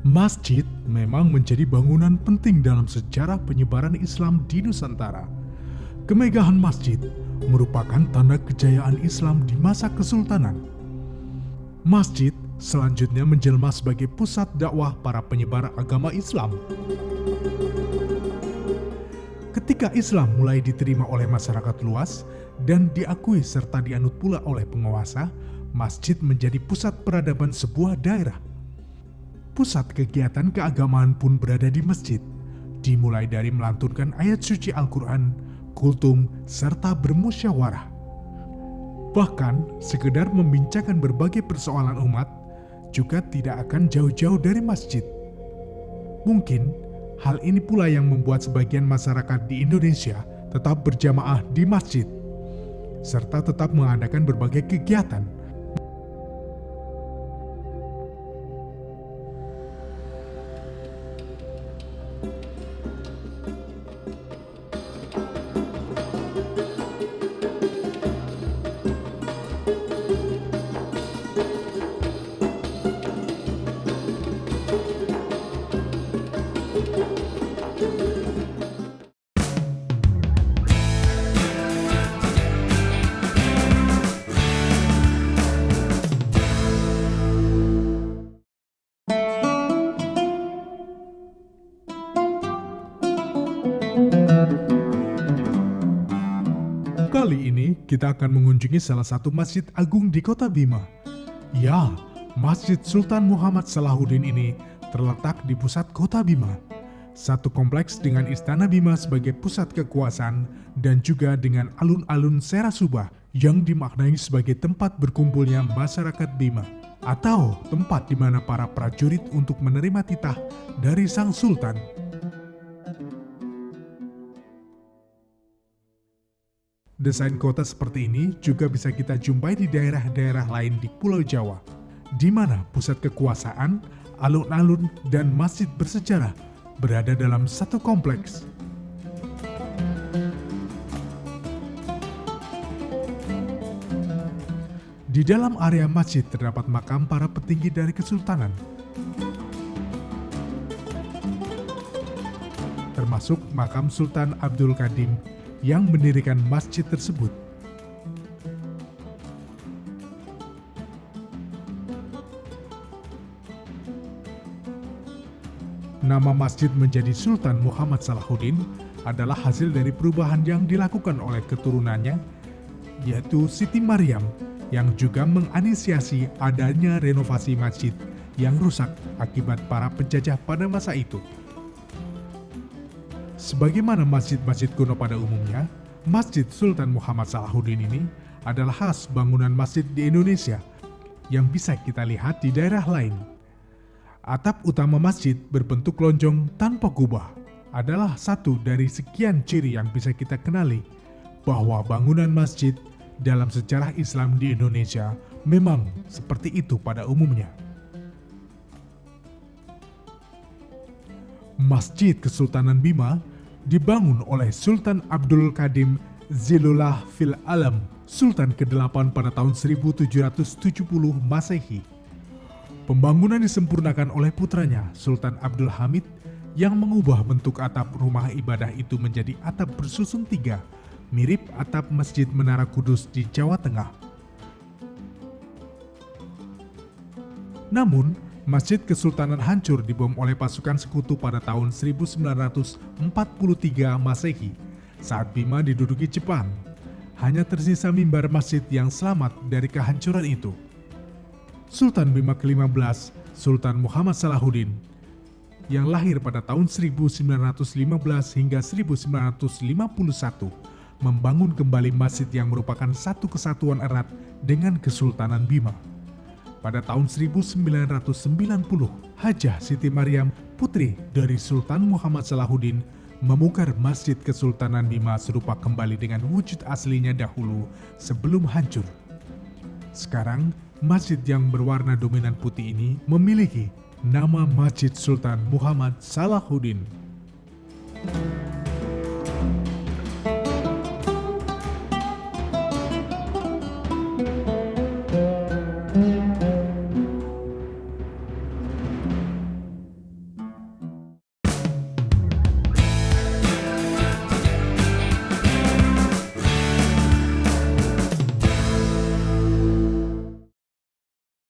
Masjid memang menjadi bangunan penting dalam sejarah penyebaran Islam di Nusantara. Kemegahan masjid merupakan tanda kejayaan Islam di masa Kesultanan. Masjid selanjutnya menjelma sebagai pusat dakwah para penyebar agama Islam. Ketika Islam mulai diterima oleh masyarakat luas dan diakui serta dianut pula oleh penguasa, masjid menjadi pusat peradaban sebuah daerah. Pusat kegiatan keagamaan pun berada di masjid, dimulai dari melantunkan ayat suci Al-Quran, kultum, serta bermusyawarah. Bahkan, sekedar membincangkan berbagai persoalan umat juga tidak akan jauh-jauh dari masjid. Mungkin, hal ini pula yang membuat sebagian masyarakat di Indonesia tetap berjamaah di masjid, serta tetap mengadakan berbagai kegiatan. Kali ini kita akan mengunjungi salah satu masjid agung di kota Bima. Ya, Masjid Sultan Muhammad Salahuddin ini terletak di pusat kota Bima. Satu kompleks dengan Istana Bima sebagai pusat kekuasaan dan juga dengan alun-alun Serasuba yang dimaknai sebagai tempat berkumpulnya masyarakat Bima atau tempat di mana para prajurit untuk menerima titah dari sang sultan. Desain kota seperti ini juga bisa kita jumpai di daerah-daerah lain di Pulau Jawa, di mana pusat kekuasaan, alun-alun, dan masjid bersejarah berada dalam satu kompleks. Di dalam area masjid terdapat makam para petinggi dari Kesultanan, termasuk makam Sultan Abdul Qadim yang mendirikan masjid tersebut. Nama masjid menjadi Sultan Muhammad Salahuddin adalah hasil dari perubahan yang dilakukan oleh keturunannya, yaitu Siti Maryam, yang juga menginisiasi adanya renovasi masjid yang rusak akibat para penjajah pada masa itu. Sebagaimana masjid-masjid kuno pada umumnya, Masjid Sultan Muhammad Salahuddin ini adalah khas bangunan masjid di Indonesia yang bisa kita lihat di daerah lain. Atap utama masjid berbentuk lonjong tanpa kubah adalah satu dari sekian ciri yang bisa kita kenali bahwa bangunan masjid dalam sejarah Islam di Indonesia memang seperti itu pada umumnya. Masjid Kesultanan Bima dibangun oleh Sultan Abdul Qadim Zilullah fil Alam, Sultan ke-8 pada tahun 1770 Masehi. Pembangunan disempurnakan oleh putranya Sultan Abdul Hamid yang mengubah bentuk atap rumah ibadah itu menjadi atap bersusun tiga, mirip atap Masjid Menara Kudus di Jawa Tengah. Namun, Masjid Kesultanan hancur dibom oleh pasukan sekutu pada tahun 1943 Masehi saat Bima diduduki Jepang. Hanya tersisa mimbar masjid yang selamat dari kehancuran itu. Sultan Bima ke-15, Sultan Muhammad Salahuddin, yang lahir pada tahun 1915 hingga 1951, membangun kembali masjid yang merupakan satu kesatuan erat dengan Kesultanan Bima. Pada tahun 1990, Hajah Siti Maryam, putri dari Sultan Muhammad Salahuddin, membongkar Masjid Kesultanan Bima serupa kembali dengan wujud aslinya dahulu sebelum hancur. Sekarang, masjid yang berwarna dominan putih ini memiliki nama Masjid Sultan Muhammad Salahuddin.